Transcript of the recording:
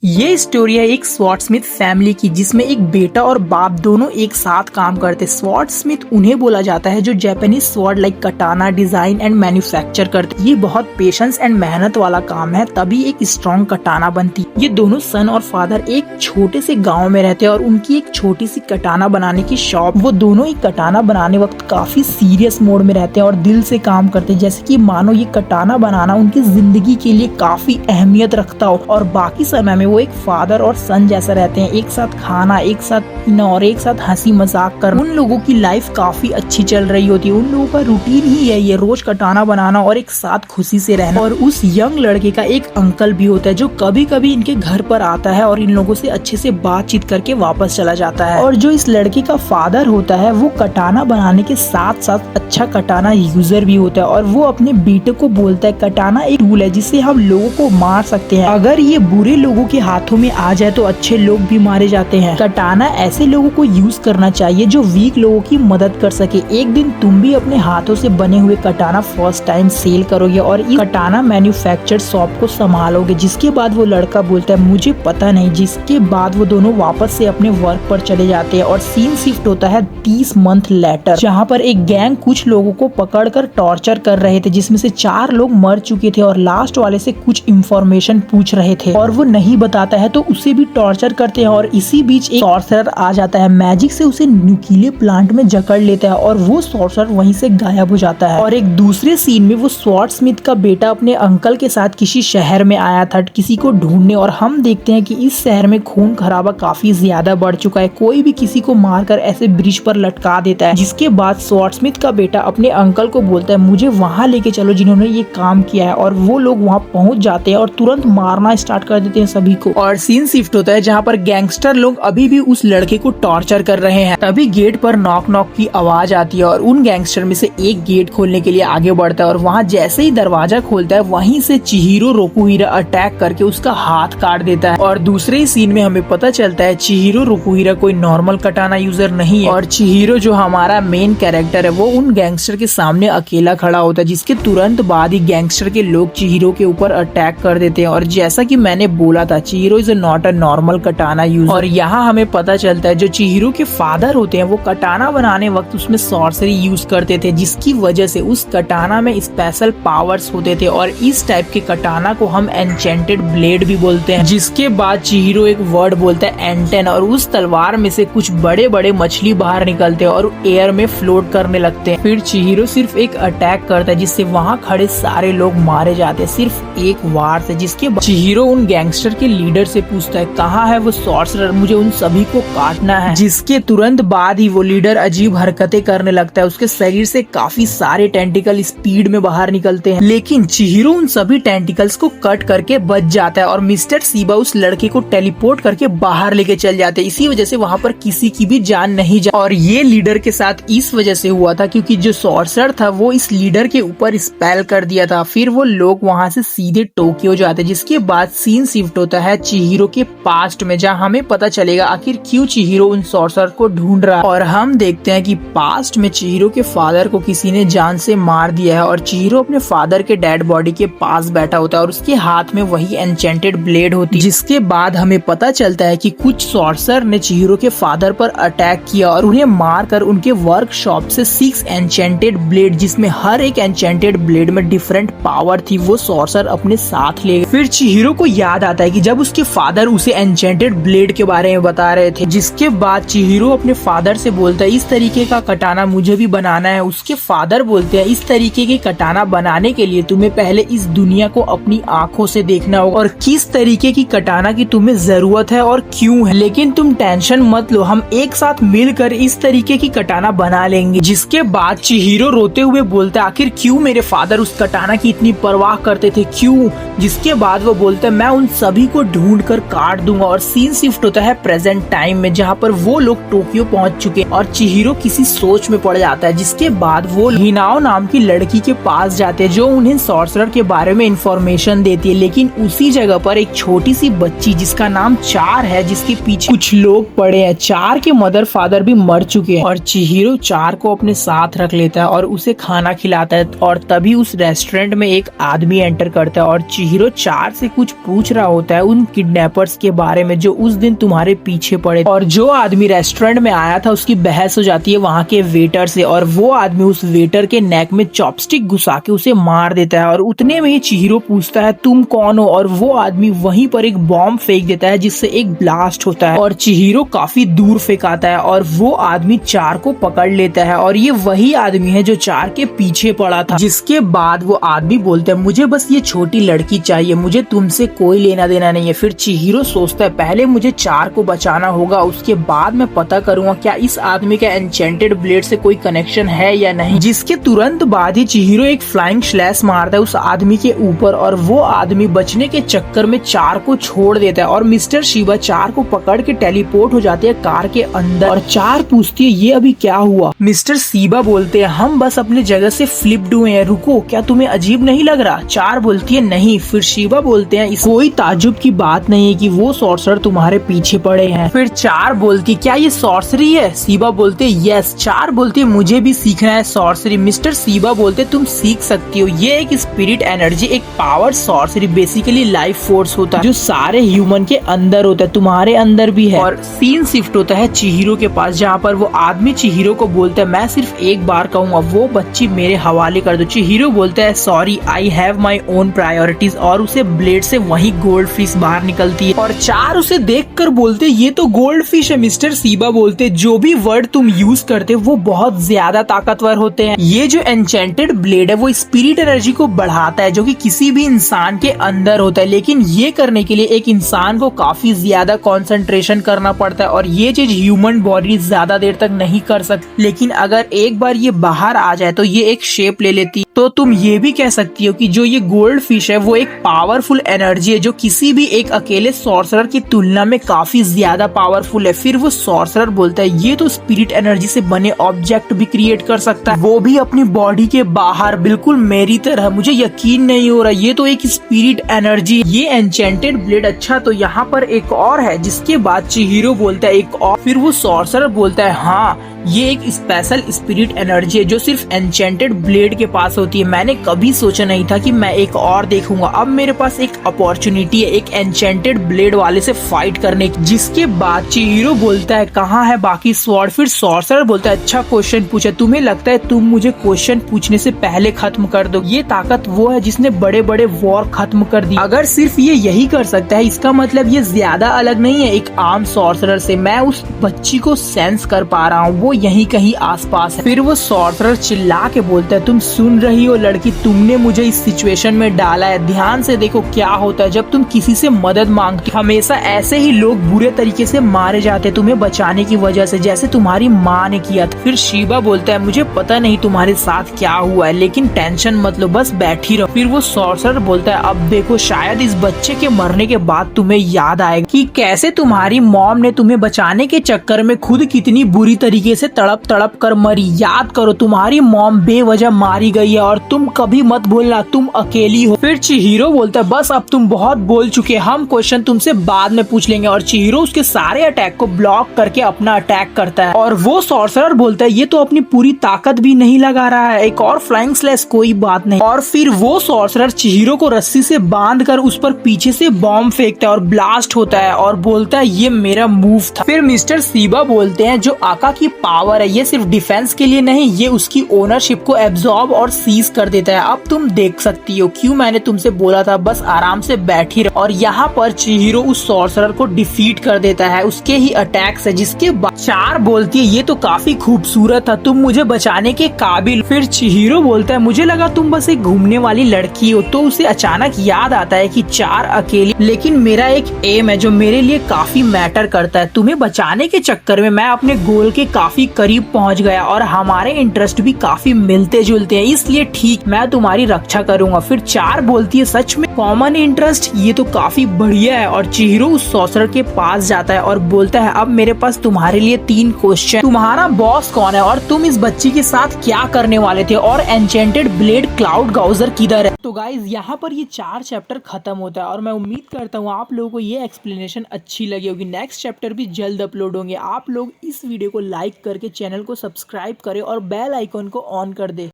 ये स्टोरी है एक स्वॉर्डस्मिथ फैमिली की, जिसमें एक बेटा और बाप दोनों एक साथ काम करते। स्वॉर्डस्मिथ उन्हें बोला जाता है जो जापानीज स्वॉर्ड लाइक कटाना डिजाइन एंड मैन्युफैक्चर करते। ये बहुत पेशेंस एंड मेहनत वाला काम है, तभी एक स्ट्रॉन्ग कटाना बनती। ये दोनों सन और फादर एक छोटे से गाँव में रहते हैं और उनकी एक छोटी सी कटाना बनाने की शॉप। वो दोनों ही कटाना बनाने वक्त काफी सीरियस मोड में रहते हैं और दिल से काम करते हैं, जैसे कि मानो ये कटाना बनाना उनकी जिंदगी के लिए काफी अहमियत रखता हो। और बाकी समय में वो एक फादर और सन जैसा रहते हैं, एक साथ खाना, एक साथ पीना और एक साथ हंसी मजाक करना। उन लोगों की लाइफ काफी अच्छी चल रही होती है। उन लोगों का रूटीन ही है ये रोज कटाना बनाना और एक साथ खुशी से रहना। और उस यंग लड़के का एक अंकल भी होता है जो कभी कभी इनके घर पर आता है और इन लोगों से अच्छे से बातचीत करके वापस चला जाता है। और जो इस लड़के का फादर होता है वो कटाना बनाने के साथ साथ अच्छा कटाना यूजर भी होता है और वो अपने बेटे को बोलता है कटाना एक टूल है जिससे हम लोगों को मार सकते हैं। अगर ये बुरे लोगों के हाथों में आ जाए तो अच्छे लोग भी मारे जाते हैं। कटाना ऐसे लोगों को यूज करना चाहिए जो वीक लोगों की मदद कर सके। एक दिन तुम भी अपने हाथों से बने हुए कटाना फर्स्ट टाइम सेल करोगे और इस कटाना मैन्युफैक्चर्ड शॉप को संभालोगे। जिसके बाद वो लड़का बोलता है मुझे पता नहीं। जिसके बाद वो दोनों वापस से अपने वर्क पर चले जाते हैं और सीन शिफ्ट होता है 30 मंथ लेटर, जहाँ पर एक गैंग कुछ लोगों को पकड़कर टॉर्चर कर रहे थे, जिसमें से 4 लोग मर चुके थे और लास्ट वाले से कुछ इंफॉर्मेशन पूछ रहे थे और वो नहीं बताता है तो उसे भी टॉर्चर करते हैं। और इसी बीच एक सॉर्सरर आ जाता है, मैजिक से उसे न्यूक्लियर प्लांट में जकड़ लेता है और वो सॉर्सरर वहीं से गायब हो जाता है। और एक दूसरे सीन में वो स्वॉर्डस्मिथ का बेटा अपने अंकल के साथ किसी शहर में आया था किसी को ढूंढने, और हम देखते हैं कि इस शहर में खून खराबा काफी ज्यादा बढ़ चुका है। कोई भी किसी को मारकर ऐसे ब्रिज पर लटका देता है। जिसके बाद स्वॉर्डस्मिथ का बेटा अपने अंकल को बोलता है मुझे वहाँ लेके चलो जिन्होंने ये काम किया है, और वो लोग वहाँ पहुँच जाते हैं और तुरंत मारना स्टार्ट कर देते हैं सभी को। और सीन शिफ्ट होता है जहाँ पर गैंगस्टर लोग अभी भी उस लड़के को टॉर्चर कर रहे हैं। तभी गेट पर नॉक नॉक की आवाज आती है और उन गैंगस्टर में से एक गेट खोलने के लिए आगे बढ़ता है और वहाँ जैसे ही दरवाजा खोलता है वहीं से चिहिरो रोकुहिरा अटैक करके उसका हाथ काट देता है। और दूसरे ही सीन में हमें पता चलता है चिहिरो रोकुहिरा कोई नॉर्मल कटाना यूजर नहीं है और चिहिरो जो हमारा मेन कैरेक्टर है वो उन गैंगस्टर के सामने अकेला खड़ा होता है। जिसके तुरंत बाद ही गैंगस्टर के लोग चिहिरो के ऊपर अटैक कर देते हैं। और जैसा कि मैंने बोला था चिहिरो इज नॉट अ नॉर्मल कटाना यूजर। और यहाँ हमें पता चलता है जो चिहिरो के फादर होते हैं वो कटाना बनाने वक्त उसमें सॉर्सरी यूज करते थे, जिसकी वजह से उस कटाना में स्पेशल पावर्स होते थे। और इस टाइप के कटाना को हम एन्चेंटेड ब्लेड भी बोलते हैं। जिसके बाद चिहिरो एक वर्ड बोलता है एंटेन, और उस तलवार में से कुछ बड़े बड़े मछली बाहर निकलते हैं और एयर में फ्लोट करने लगते हैं। फिर चिहिरो सिर्फ एक अटैक करता है जिससे वहाँ खड़े सारे लोग मारे जाते हैं सिर्फ एक वार से। जिसके बाद चिहिरो उन गैंगस्टर के लीडर से पूछता है कहाँ है वो सॉर्सरर, मुझे उन सभी को काटना है। जिसके तुरंत बाद ही वो लीडर अजीब हरकतें करने लगता है। उसके शरीर से काफी सारे टेंटिकल स्पीड में बाहर निकलते हैं, लेकिन चिहिरो उन सभी टेंटिकल्स को कट करके बच जाता है और मिस्टर सीबा उस लड़के को टेलीपोर्ट करके बाहर लेके चल जाते हैं। इसी वजह से वहाँ पर किसी की भी जान नहीं जा। और ये लीडर के साथ इस वजह से हुआ था क्योंकि जो सॉर्सरर था वो इस लीडर के ऊपर स्पेल कर दिया था। फिर वो लोग वहाँ से सीधे टोक्यो जाते। जिसके बाद सीन शिफ्ट होता है चिहिरो के पास्ट में, जहाँ हमें पता चलेगा आखिर क्यों चिहिरो उन सॉर्सरर को ढूंढ रहा है। और हम देखते हैं कि पास्ट में चिहिरो के फादर को किसी ने जान से मार दिया है और चिहिरो अपने फादर के डेड बॉडी के पास बैठा होता है और उसके हाथ में वही एन्चेंटेड ब्लेड होती है। जिसके बाद हमें पता चलता है कि कुछ सॉर्सरर ने चिहिरो के फादर पर अटैक किया और उन्हें मारकर उनके वर्कशॉप से 6 एन्चेंटेड ब्लेड, जिसमें हर एक एन्चेंटेड ब्लेड में डिफरेंट पावर थी, वो सॉर्सरर अपने साथ ले गए। फिर चिहिरो को याद आता है कि जब उसके फादर उसे एन्चेंटेड ब्लेड के बारे में बता रहे थे। जिसके बाद चिहिरो अपने फादर से बोलता है इस तरीके का कटाना मुझे भी बनाना है। उसके फादर बोलते हैं इस तरीके के कटाना बनाने के लिए तुम्हें पहले इस दुनिया को अपनी आंखों से देखना होगा और किस तरीके की कटाना की तुम्हें जरूरत है और क्यों है। लेकिन तुम टेंशन मत लो, हम एक साथ मिलकर इस तरीके की कटाना बना लेंगे। जिसके बाद चिहिरो रोते हुए बोलता है आखिर क्यों मेरे फादर उस कटाना की इतनी परवाह करते थे, क्यों। जिसके बाद वो बोलते हैं मैं उन सभी को ढूंढ कर काट दूंगा। और सीन शिफ्ट होता है प्रेजेंट टाइम में, जहाँ पर वो लोग टोक्यो पहुंच चुके और चिहिरो किसी सोच में पड़ जाता है। जिसके बाद वो हिनाओ नाम की लड़की के पास जाते हैं जो उन्हें सॉर्सरर के बारे में इंफॉर्मेशन देती है। लेकिन उसी जगह पर एक छोटी सी बच्ची जिसका नाम चार है, जिसके पीछे कुछ लोग पड़े हैं। चार के मदर फादर भी मर चुके हैं और चिहिरो चार को अपने साथ रख लेता है और उसे खाना खिलाता है। और तभी उस रेस्टोरेंट में एक आदमी एंटर करता है और चिहिरो चार से कुछ पूछ रहा होता है। उन किडनैपर्स के बारे में जो उस दिन तुम्हारे पीछे पड़े। और जो आदमी रेस्टोरेंट में आया था उसकी बहस हो जाती है वहाँ के वेटर से, और वो आदमी उस वेटर के नेक में चॉपस्टिक घुसा के उसे मार देता है। और उतने में ही चिहिरो पूछता है तुम कौन हो, और वो आदमी वहीं पर एक बॉम्ब फेंक देता है जिससे एक ब्लास्ट होता है और चिहिरो काफी दूर फेंकाता है और वो आदमी चार को पकड़ लेता है। और ये वही आदमी है जो चार के पीछे पड़ा था। जिसके बाद वो आदमी बोलता है मुझे बस ये छोटी लड़की चाहिए, मुझे तुमसे कोई लेना देना नहीं है। फिर चिहिरो सोचता है पहले मुझे चार को बचाना होगा, उसके बाद मैं पता करूंगा क्या इस आदमी का एन्चेंटेड ब्लेड से कोई कनेक्शन है या नहीं। जिसके तुरंत बाद ही चिहिरो एक फ्लाइंग स्लैश मारता है उस आदमी के ऊपर और वो आदमी बचने के चक्कर में चार को छोड़ देता है और मिस्टर शिबा चार को पकड़ के टेलीपोर्ट हो जाती है कार के अंदर। और चार पूछती है ये अभी क्या हुआ। मिस्टर शिबा बोलते हैं हम बस अपने जगह से फ्लिप्ड हुए हैं, रुको क्या तुम्हें अजीब नहीं लग रहा। चार बोलती है नहीं। फिर शिबा बोलते हैं कोई ताजुब की बात नहीं है कि वो सॉर्सर तुम्हारे पीछे पड़े हैं। फिर चार बोलती क्या ये सॉर्सरी है। शिबा बोलते यस। चार बोलती है मुझे भी सीखना है सॉर्सरी। मिस्टर शिबा बोलते तुम सीख सकती हो, ये एक स्पिरिट एनर्जी, एक power sorcery, basically life force होता है जो सारे ह्यूमन के अंदर होता है, तुम्हारे अंदर भी है। और सीन शिफ्ट होता है चिहिरो के पास जहाँ पर वो आदमी चिहिरो को बोलता है मैं सिर्फ एक बार कहूँगा वो बच्ची मेरे हवाले कर दो। चिहिरो बोलता है sorry I have my own priorities और उसे ब्लेड से वही गोल्ड फिश बाहर निकलती है। और चार उसे देख कर बोलते ये तो गोल्ड फिश है। मिस्टर शिबा बोलते जो भी वर्ड तुम यूज करते वो बहुत ज्यादा ताकतवर होते हैं। ये जो एन्चेंटेड ब्लेड है वो स्पिरिट एनर्जी को बढ़ाता है जो कि किसी भी इंसान के अंदर होता है, लेकिन ये करने के लिए एक इंसान को काफी ज्यादा कंसंट्रेशन करना पड़ता है और ये चीज ह्यूमन बॉडी ज्यादा देर तक नहीं कर सकती। लेकिन अगर एक बार ये बाहर आ जाए तो ये एक शेप ले लेती। तो तुम ये भी कह सकती हो कि जो ये गोल्ड फिश है वो एक पावरफुल एनर्जी है जो किसी भी एक अकेले सॉर्सरर की तुलना में काफी ज्यादा पावरफुल है। फिर वो सॉर्सरर बोलता है ये तो स्पिरिट एनर्जी से बने ऑब्जेक्ट भी क्रिएट कर सकता है, वो भी अपनी बॉडी के बाहर, बिल्कुल मेरी तरह। मुझे यकीन नहीं हो रहा, ये तो एक स्पिरिट एनर्जी, ये एन्चेंटेड ब्लेड। अच्छा तो यहाँ पर एक और है। जिसके बाद चिहिरो बोलता है एक और। फिर वो सॉर्सरर बोलता है हाँ ये एक स्पेशल स्पिरिट एनर्जी है जो सिर्फ एन्चेंटेड ब्लेड के पास होती है। मैंने कभी सोचा नहीं था कि मैं एक और देखूंगा, अब मेरे पास एक अपॉर्चुनिटी है एक एन्चेंटेड ब्लेड वाले से फाइट करने की। जिसके बाद चिहिरो बोलता है कहाँ है बाकी स्वॉर्ड। फिर सॉर्सरर बोलता है अच्छा क्वेश्चन पूछा, तुम्हें लगता है तुम मुझे क्वेश्चन पूछने से पहले खत्म कर दो। ये ताकत वो है जिसने बड़े बड़े वॉर खत्म कर दी। अगर सिर्फ ये यही कर सकता है इसका मतलब ये ज्यादा अलग नहीं है एक आम सॉर्सरर से। मैं उस बच्ची को सेंस कर पा रहा हूँ, वो यहीं कहीं आसपास है। फिर वो सॉर्सरर चिल्ला के बोलता है तुम सुन रही हो लड़की, तुमने मुझे इस सिचुएशन में डाला है। ध्यान से देखो क्या होता है जब तुम किसी से मदद मांगती हो, हमेशा ऐसे ही लोग बुरे तरीके से मारे जाते तुम्हें बचाने की वजह से, जैसे तुम्हारी माँ ने किया था। फिर शिबा बोलता है मुझे पता नहीं तुम्हारे साथ क्या हुआ है लेकिन टेंशन मत लो, बस बैठी रहो। फिर वो सॉर्सरर बोलता है अब देखो शायद इस बच्चे के मरने के बाद तुम्हें याद आएगा कि कैसे तुम्हारी मॉम ने तुम्हें बचाने के चक्कर में खुद कितनी बुरी तरीके से तड़प तड़प कर मरी। याद करो तुम्हारी मॉम बेवजह मारी गई है और तुम कभी मत भूलना तुम अकेली हो। फिर चिहिरो बोलता है बस अब तुम बहुत बोल चुके, हम क्वेश्चन तुमसे बाद में पूछ लेंगे। और चिहिरो उसके सारे अटैक को ब्लॉक करके अपना अटैक करता है। और वो सॉर्सरर बोलता है ये तो अपनी पूरी ताकत भी नहीं लगा रहा है, एक और फ्लाइंग स्लैश कोई बात नहीं। और फिर वो सॉर्सरर चिहिरो को रस्सी से बांध कर उस पर पीछे से बॉम्ब फेंकता है और ब्लास्ट होता है और बोलता है ये मेरा मूव था। फिर मिस्टर शिबा बोलते हैं जो आका की पावर है ये सिर्फ डिफेंस के लिए नहीं, ये उसकी ओनरशिप को एब्जॉर्ब और सीज कर देता है। अब तुम देख सकती हो क्यों मैंने तुमसे बोला था बस आराम से बैठी रहो। और यहाँ पर चिहिरो उस सॉर्सरर को डिफीट कर देता है उसके ही अटैक से। जिसके बाद चार बोलती है ये तो काफी खूबसूरत था, तुम मुझे बचाने के काबिल। फिर चिहिरो बोलता है मुझे लगा तुम बस एक घूमने वाली लड़की हो। तो उसे अचानक याद आता है कि चार अकेली, लेकिन मेरा एक एम है जो मेरे लिए काफी मैटर करता है। तुम्हें बचाने के चक्कर में मैं अपने गोल के काफी करीब पहुंच गया और हमारे इंटरेस्ट भी काफी मिलते जुलते हैं, इसलिए ठीक मैं तुम्हारी रक्षा करूंगा। फिर चार बोलती है सच में कॉमन इंटरेस्ट, ये तो काफी बढ़िया है। और चिहिरो उस सॉर्सरर के पास जाता है और बोलता है अब मेरे पास तुम्हारे लिए 3 क्वेश्चन। तुम्हारा बॉस कौन है और तुम इस बच्ची के साथ क्या करने वाले थे और एन्चेंटेड ब्लेड क्लाउड गाउजर किधर है। तो गाइज यहाँ पर ये 4 चैप्टर खत्म होता है और मैं उम्मीद करता हूँ आप लोगों को ये एक्सप्लेनेशन अच्छी लगी होगी। नेक्स्ट चैप्टर भी जल्द अपलोड होंगे। आप लोग इस वीडियो को लाइक करके चैनल को सब्सक्राइब करें और बेल आइकॉन को ऑन कर दे।